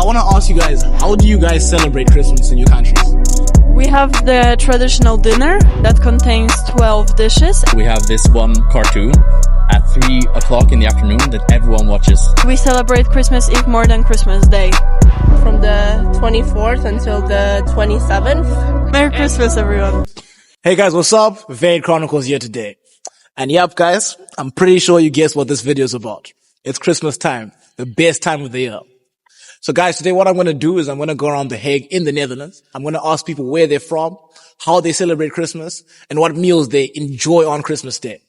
want to ask you guys, how do you guys celebrate Christmas in your countries? We have the traditional dinner that contains 12 dishes. We have this one cartoon at 3 o'clock in the afternoon that everyone watches. We celebrate Christmas Eve more than Christmas Day. From the 24th until the 27th. Merry Christmas, everyone. Hey guys, what's up? Varied Chronicles here today. And yep, guys, I'm pretty sure you guessed what this video is about. It's Christmas time, the best time of the year. So guys, today what I'm going to do is I'm going to go around the Hague in the Netherlands. I'm going to ask people where they're from, how they celebrate Christmas, and what meals they enjoy on Christmas Day.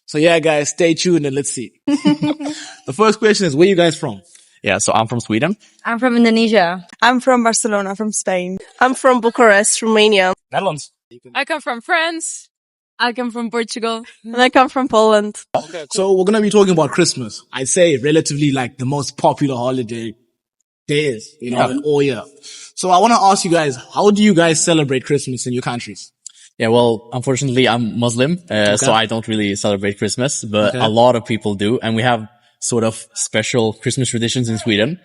So yeah, guys, stay tuned and let's see. The first question is, where are you guys from? Yeah, so I'm from Sweden. I'm from Indonesia. I'm from Barcelona, from Spain. I'm from Bucharest, Romania. Netherlands. I come from France. I come from Portugal. And I come from Poland. Okay, cool. So we're going to be talking about Christmas. I'd say relatively like the most popular holiday there is, in all year. So I want to ask you guys, how do you guys celebrate Christmas in your countries? Yeah, well, unfortunately, I'm Muslim, so I don't really celebrate Christmas, but a lot of people do. And we have sort of special Christmas traditions in Sweden.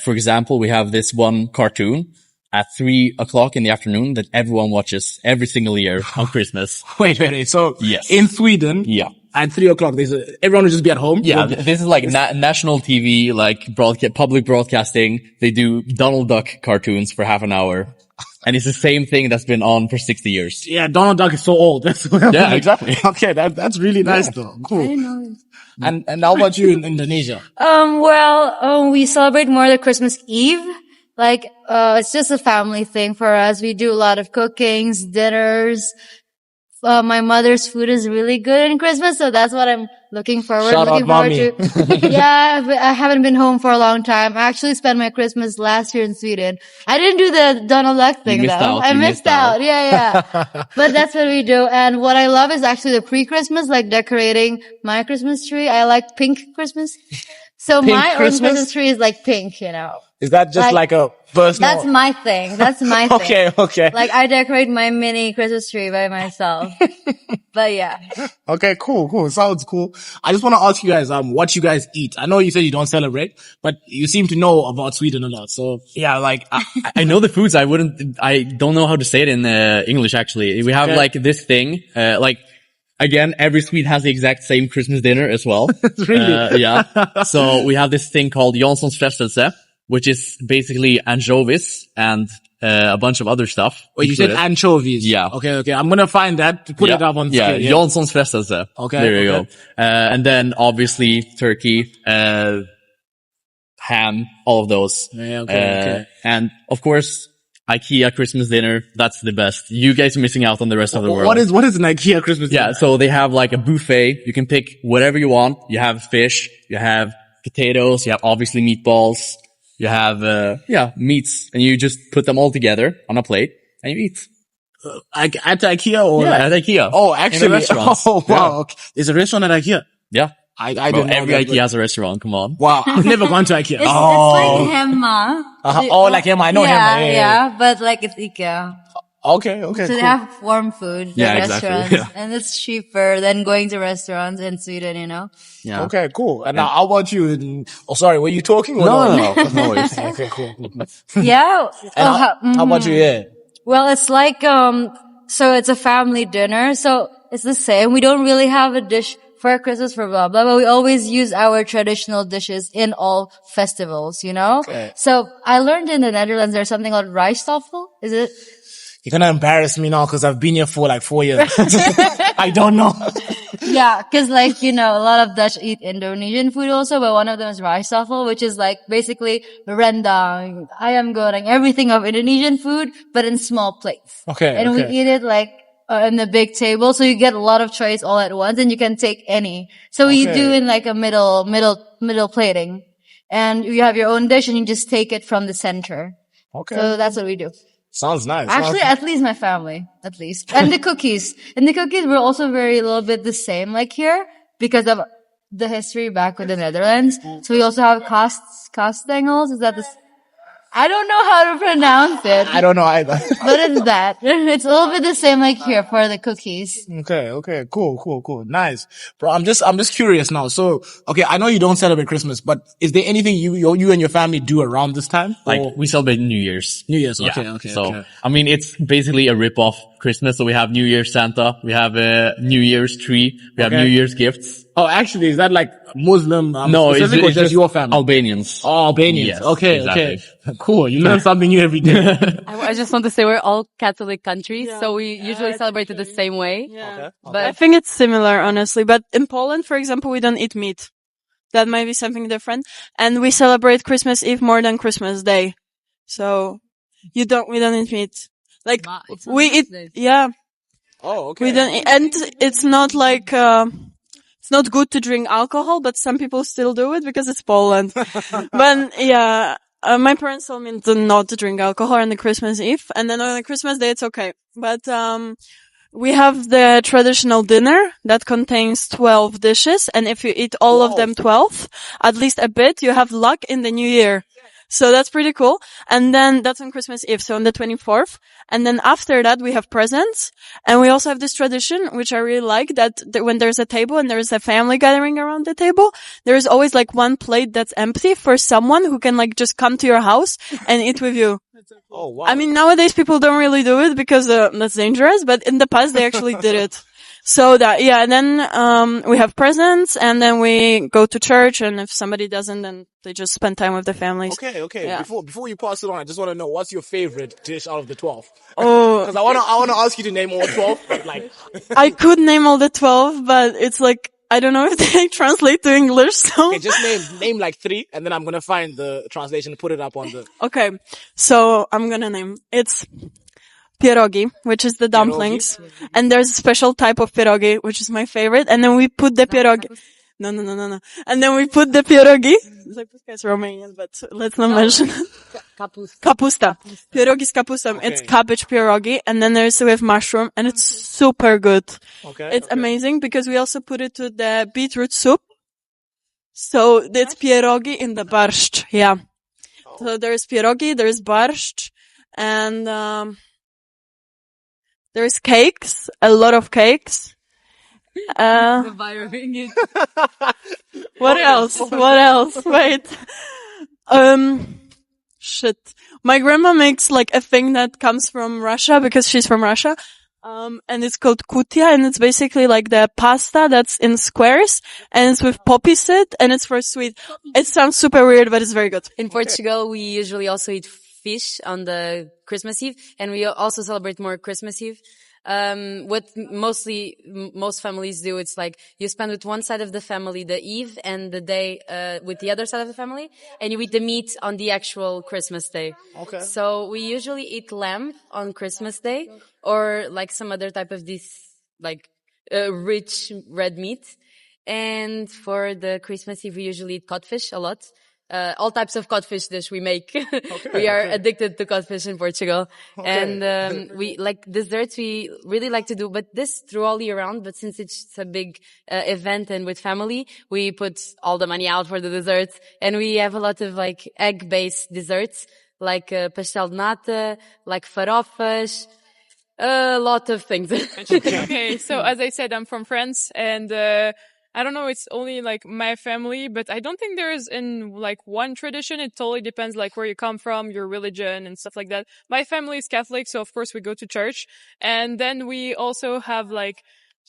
For example, we have this one cartoon at 3 o'clock in the afternoon that everyone watches every single year on Christmas. Wait. So Yes. in Sweden, at 3 o'clock, everyone will just be at home. Yeah, this is like national TV, like public broadcasting. They do Donald Duck cartoons for half an hour. And it's the same thing that's been on for 60 years. Yeah, Donald Duck is so old. Yeah, exactly. Okay, that's really nice though. Cool. I didn't know. And how about you in Indonesia? We celebrate more the Christmas Eve. Like, it's just a family thing for us. We do a lot of cookings, dinners. My mother's food is really good in Christmas, so that's what I'm looking forward to. Yeah, but I haven't been home for a long time. I actually spent my Christmas last year in Sweden. I didn't do the Donald Duck thing though. I missed out. Yeah. But that's what we do. And what I love is actually the pre-Christmas, like decorating my Christmas tree. I like pink Christmas. So Pink my Christmas? own Christmas tree is like pink, you know. Is that just like a personal? That's my thing. Okay. Like I decorate my mini Christmas tree by myself. But yeah. Okay, cool. Sounds cool. I just want to ask you guys, what you guys eat. I know you said you don't celebrate, but you seem to know about Sweden a lot. So yeah, like, I know the foods. I don't know how to say it in English actually. We have like this thing, again, every Swede has the exact same Christmas dinner as well. Really? Yeah. So we have this thing called Janssons frestelse, which is basically anchovies and a bunch of other stuff. Wait, you said anchovies? Yeah. Okay. I'm gonna find that to put it up on the screen. Yeah, Janssons frestelse. Okay. There you go. And then obviously turkey, ham, all of those. Yeah, okay. And of course, IKEA Christmas dinner, that's the best. You guys are missing out on the rest of the world. What is an IKEA Christmas dinner? Yeah, so they have like a buffet. You can pick whatever you want. You have fish, you have potatoes, you have obviously meatballs, you have, meats, and you just put them all together on a plate and you eat. At IKEA or? Yeah, at IKEA. Oh, actually. In the restaurants. Oh, wow. Yeah. Okay. There's a restaurant at IKEA? Yeah. I Well, didn't know every that, IKEA has a restaurant, come on. Wow. I've never gone to IKEA. It's like Hemma. Oh, like Hemma. I know Hemma. Yeah, but like it's IKEA. Okay, So cool. they have warm food, the Yeah, exactly, restaurants, and it's cheaper than going to restaurants in Sweden, you know? Yeah. Okay, cool. And now, how about you? Oh, sorry, were you talking? Or No. No worries. Okay, cool. Yeah. How about you? Yeah. Well, it's like, so it's a family dinner. So it's the same. We don't really have a dish for Christmas for blah, blah, but we always use our traditional dishes in all festivals, you know? Okay. So I learned in the Netherlands there's something called rijsttafel. Is it? You're gonna embarrass me now because I've been here for like 4 years. I don't know. Yeah, cause like, you know, a lot of Dutch eat Indonesian food also, but one of them is rijsttafel, which is like basically rendang, ayam goreng, everything of Indonesian food, but in small plates. Okay. And we eat it like, in the big table, so you get a lot of choice all at once, and you can take any. So we do in like a middle plating. And you have your own dish, and you just take it from the center. Okay. So that's what we do. Sounds nice. Actually, at least my family, at least. And the cookies. And the cookies were also a little bit the same like here because of the history back with the Netherlands. So we also have kastengels. Is that I don't know how to pronounce it. I don't know either. But it's that. It's a little bit the same like here for the cookies. Okay. Cool. Nice. Bro, I'm just curious now. So, okay, I know you don't celebrate Christmas, but is there anything you and your family do around this time? Like, we celebrate New Year's. New Year's, Yeah. okay. So, I mean, it's basically a rip-off Christmas. So we have New Year's Santa, we have a New Year's tree, we have New Year's gifts. Oh, actually, is that like Muslim? No, it's or just just your family? Albanians. Oh, Albanians. Yes, Okay. exactly. Cool. You learn something new every day. I just want to say we're all Catholic countries, so we usually celebrate it the same way. Yeah. But I think it's similar, honestly. But in Poland, for example, we don't eat meat. That might be something different. And we celebrate Christmas Eve more than Christmas Day. So we don't eat meat. Like, we eat, yeah. Oh, okay. We don't, and it's not like, it's not good to drink alcohol, but some people still do it because it's Poland. But yeah, my parents told me not to drink alcohol on the Christmas Eve, and then on the Christmas Day it's okay. But we have the traditional dinner that contains 12 dishes, and if you eat all of them 12, at least a bit, you have luck in the new year. So that's pretty cool. And then that's on Christmas Eve, so on the 24th. And then after that, we have presents. And we also have this tradition, which I really like, that when there's a table and there's a family gathering around the table, there is always like one plate that's empty for someone who can like just come to your house and eat with you. Oh, wow. I mean, nowadays people don't really do it because that's dangerous, but in the past they actually did it. So that, yeah, and then, we have presents, and then we go to church, and if somebody doesn't, then they just spend time with their families. Okay. Yeah. Before you pass it on, I just want to know, what's your favorite dish out of the 12? Oh, Cause I want to ask you to name all 12, but like. I could name all the 12, but it's like, I don't know if they translate to English, so. Okay, just name like 3, and then I'm gonna find the translation and put it up on the. Okay. So, I'm gonna name, it's pierogi, which is the dumplings. And there's a special type of pierogi, which is my favorite. And then we put the pierogi. No. And then we put the pierogi. It's Romanian, but let's not mention it. Kapusta. Pierogi is kapusta. Okay. It's cabbage pierogi. And then there's with mushroom, and it's super good. Okay. It's amazing because we also put it to the beetroot soup. So it's pierogi in the borscht. Yeah. So there's pierogi, there's borscht, and, there's cakes, a lot of cakes. What else? Wait. Shit. My grandma makes like a thing that comes from Russia because she's from Russia. And it's called kutia, and it's basically like the pasta that's in squares, and it's with poppy seed, and it's for sweet. It sounds super weird, but it's very good. in Portugal, we usually also eat fish on the Christmas Eve, and we also celebrate more Christmas Eve. What most families do, it's like you spend with one side of the family the eve and the day, with the other side of the family, and you eat the meat on the actual Christmas day. Okay. So we usually eat lamb on Christmas Day, or like some other type of this, like, rich red meat. And for the Christmas Eve, we usually eat codfish a lot. All types of codfish dish we make. We are addicted to codfish in Portugal. And, we like desserts we really like to do, but this through all year round. But since it's a big, event and with family, we put all the money out for the desserts, and we have a lot of like egg-based desserts, like, pastel de nata, like farofas, a lot of things. Okay, so as I said, I'm from France, and I don't know, it's only like my family, but I don't think there is in like one tradition. It totally depends like where you come from, your religion and stuff like that. My family is Catholic, so of course we go to church. And then we also have like,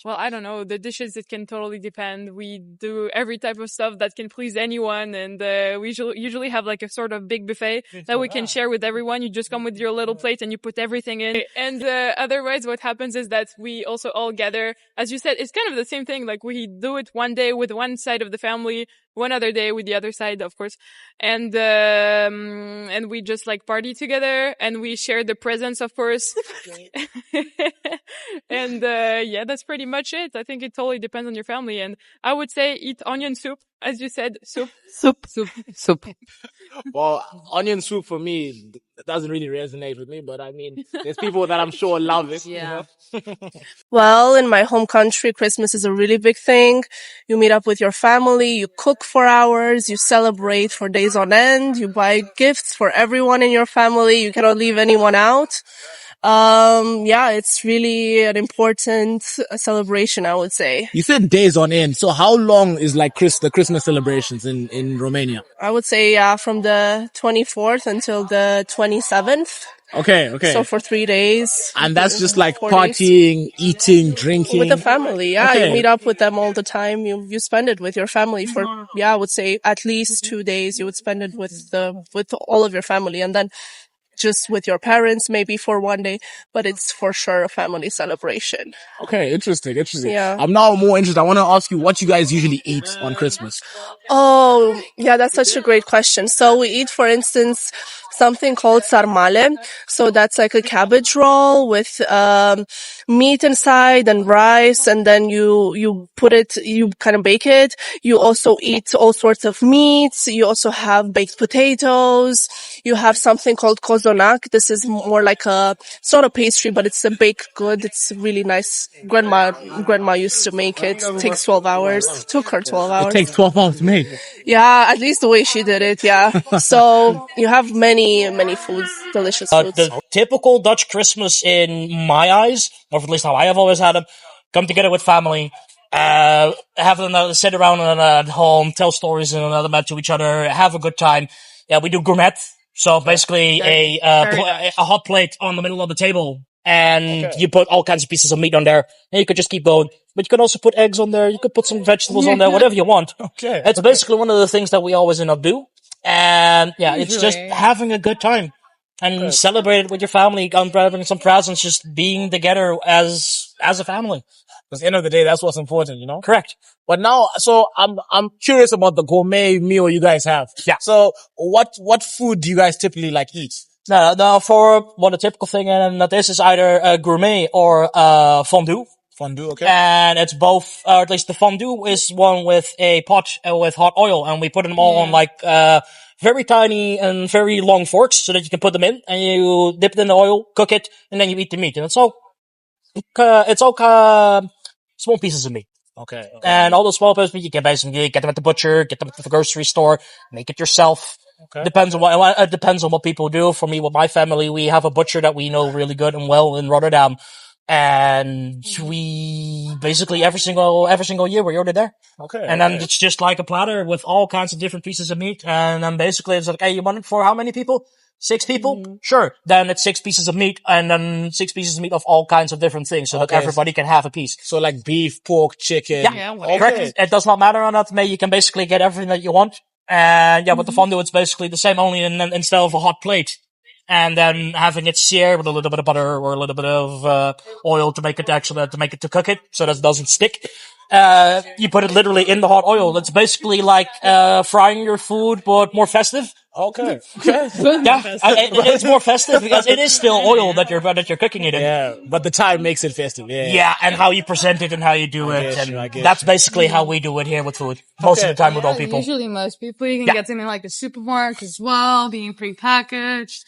well, I don't know, the dishes, it can totally depend. We do every type of stuff that can please anyone, and we usually have like a sort of big buffet that we can share with everyone. You just come with your little plate and you put everything in. And otherwise what happens is that we also all gather. As you said, it's kind of the same thing. Like we do it one day with one side of the family, one other day with the other side, of course. And we just like party together, and we share the presents, of course. And yeah, that's pretty much it. I think it totally depends on your family. And I would say eat onion soup. As you said, soup. Soup. Soup. Well, onion soup for me, It doesn't really resonate with me, but I mean, there's people that I'm sure love it. Yeah. Well, in my home country, Christmas is a really big thing. You meet up with your family, you cook for hours, you celebrate for days on end, you buy gifts for everyone in your family, you cannot leave anyone out. Yeah, it's really an important celebration, I would say. You said days on end. So how long is like the Christmas celebrations in Romania? I would say, from the 24th until the 27th. Okay. So for 3 days. And that's just like 4 days. partying, eating, drinking. With the family, yeah. Okay. You meet up with them all the time. You spend it with your family for, I would say at least 2 days. You would spend it with all of your family, and then just with your parents maybe for 1 day, but it's for sure a family celebration. Okay, interesting. Yeah. I'm now more interested. I want to ask you what you guys usually eat on Christmas. Oh, yeah, that's such a great question. So we eat, for instance, something called sarmale. So that's like a cabbage roll with meat inside and rice, and then you kind of bake it. You also eat all sorts of meats. You also have baked potatoes. You have something called kozonak. This is more like it's not a pastry, but it's a baked good. It's really nice. Grandma used to make it. It takes 12 hours. Took her 12 hours. It takes 12 hours to make. Yeah, at least the way she did it, yeah. So you have many foods, delicious foods. The typical Dutch Christmas in my eyes, or at least how I have always had them, come together with family, have them sit around at home, tell stories and another to each other, have a good time. Yeah, we do gourmet. So basically a hot plate on the middle of the table, and you put all kinds of pieces of meat on there, and you could just keep going. But you can also put eggs on there, you could put some vegetables on there, whatever you want. Okay. It's basically one of the things that we always end up do. And yeah, it's just having a good time and celebrate it with your family, grabbing some presents, just being together as a family. Because at the end of the day, that's what's important, you know? Correct. But now, so I'm curious about the gourmet meal you guys have. Yeah. So what food do you guys typically like eat? Now for what a typical thing, and that is either gourmet or fondue. Fondue, okay. And it's both, or at least the fondue is one with a pot with hot oil, and we put them all on like very tiny and very long forks so that you can put them in, and you dip it in the oil, cook it, and then you eat the meat. And it's all small pieces of meat. Okay. And all those small pieces of meat, you can basically get them at the butcher, get them at the grocery store, make it yourself. Okay. Depends on what people do. For me, with my family, we have a butcher that we know really good and well in Rotterdam. And we basically every single year we order there. Okay. And then it's just like a platter with all kinds of different pieces of meat. And then basically it's like, hey, you want it for how many people? 6 people? Sure. Then it's 6 pieces of meat, and then 6 pieces of meat of all kinds of different things, so that everybody can have a piece. So like beef, pork, chicken. Yeah, correct. It does not matter on that. You can basically get everything that you want. And yeah, with the fondue, it's basically the same, only instead of a hot plate. And then having it seared with a little bit of butter or a little bit of oil to make it to cook it, so that it doesn't stick. You put it literally in the hot oil. It's basically like frying your food, but more festive. Okay. Yeah, it's more festive because it is still oil that you're cooking it in. Yeah, but the time makes it festive. Yeah, and how you present it and how you do it. I guess That's basically how we do it here with food. Most of the time with all people. Usually most people, you can get something like the supermarket as well, being prepackaged.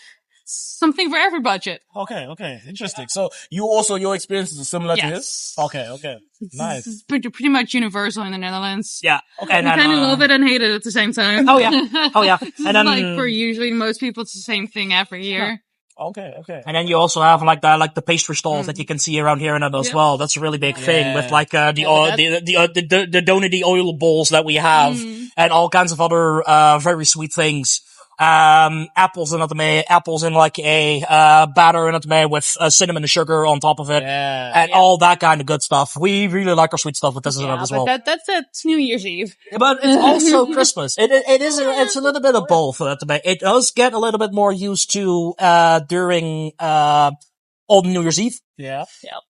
Something for every budget. Okay. Interesting. So your experiences are similar to his? Okay. Nice. It's pretty much universal in the Netherlands. Yeah. Okay. And kind of love it and hate it at the same time. Oh yeah. And then like for usually most people, it's the same thing every year. Okay. And then you also have like the pastry stalls that you can see around here and that as well. That's a really big thing with like the donut oil balls that we have and all kinds of other very sweet things. Apples in like a batter in it with cinnamon and sugar on top of it, and all that kind of good stuff. We really like our sweet stuff with this as well. That's New Year's Eve. But it's also Christmas. It's a little bit of both. It does get a little bit more used to during Old New Year's Eve. Yeah.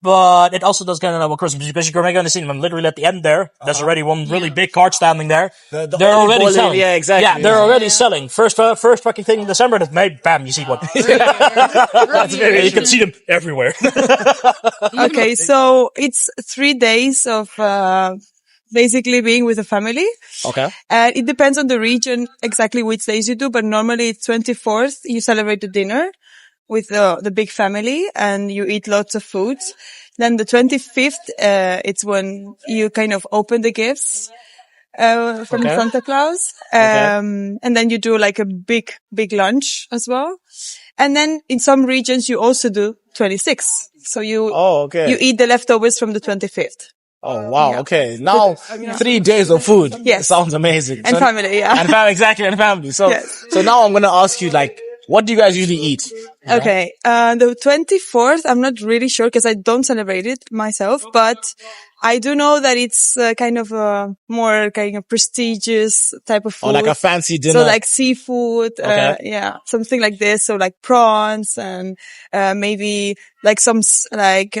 But it also does get into Christmas because you're going to see them literally at the end there. There's already one really big cart standing there. They're already selling. Yeah, exactly. Yeah, they're already selling. First fucking thing in December, and made, bam, you see one. That's very you can see them everywhere. Okay, so it's 3 days of basically being with the family. Okay. And it depends on the region exactly which days you do, but normally it's 24th. You celebrate the dinner with the big family and you eat lots of food. Then the 25th, it's when you kind of open the gifts, from Santa Claus. And then you do like a big lunch as well. And then in some regions you also do 26th. So you eat the leftovers from the 25th. Oh, wow. Yeah. Okay. Now, 3 days of food. Yes. Sounds amazing. And family, yeah. And family, exactly. And family. So, so now I'm going to ask you, like, what do you guys usually eat? Okay. The 24th, I'm not really sure because I don't celebrate it myself, but I do know that it's kind of a more kind of prestigious type of food. Or like a fancy dinner. So like seafood, yeah, something like this. So like prawns and, maybe like some, like,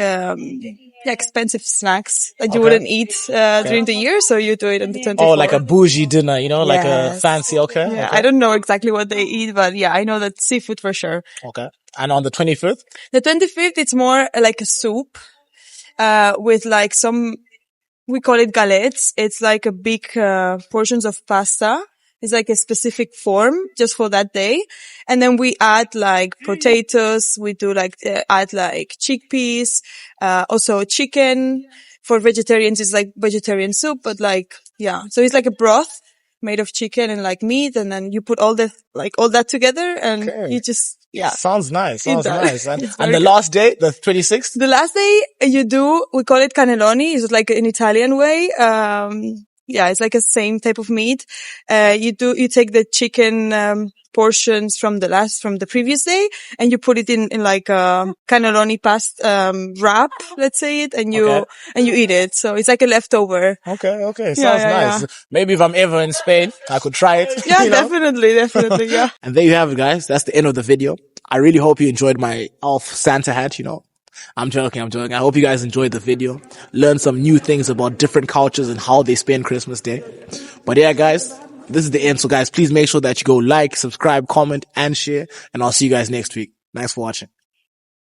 expensive snacks that you wouldn't eat, during the year. So you do it on the 24th. Oh, like a bougie dinner, you know, like a fancy, Yeah, I don't know exactly what they eat, but yeah, I know that seafood for sure. Okay. And on the 25th? The 25th, it's more like a soup, with like some, we call it galettes. It's like a big, portions of pasta. It's like a specific form just for that day. And then we add like potatoes. We do like, add like chickpeas, also chicken. For vegetarians, it's like vegetarian soup, but like, yeah. So it's like a broth made of chicken and like meat. And then you put all that together and you just, yeah. Sounds nice. Sounds nice. And the last day, the 26th? The last day we call it cannelloni. It's like an Italian way. Yeah, it's like a same type of meat. You take the chicken, portions from the previous day and you put it in like a cannelloni wrap, let's say it, and you eat it. So it's like a leftover. Okay. Sounds nice. Yeah. Maybe if I'm ever in Spain, I could try it. Yeah, definitely, yeah. And there you have it, guys. That's the end of the video. I really hope you enjoyed my elf Santa hat, you know. I'm joking. I hope you guys enjoyed the video. Learned some new things about different cultures and how they spend Christmas Day. But yeah, guys, this is the end. So guys, please make sure that you go like, subscribe, comment, and share. And I'll see you guys next week. Thanks for watching.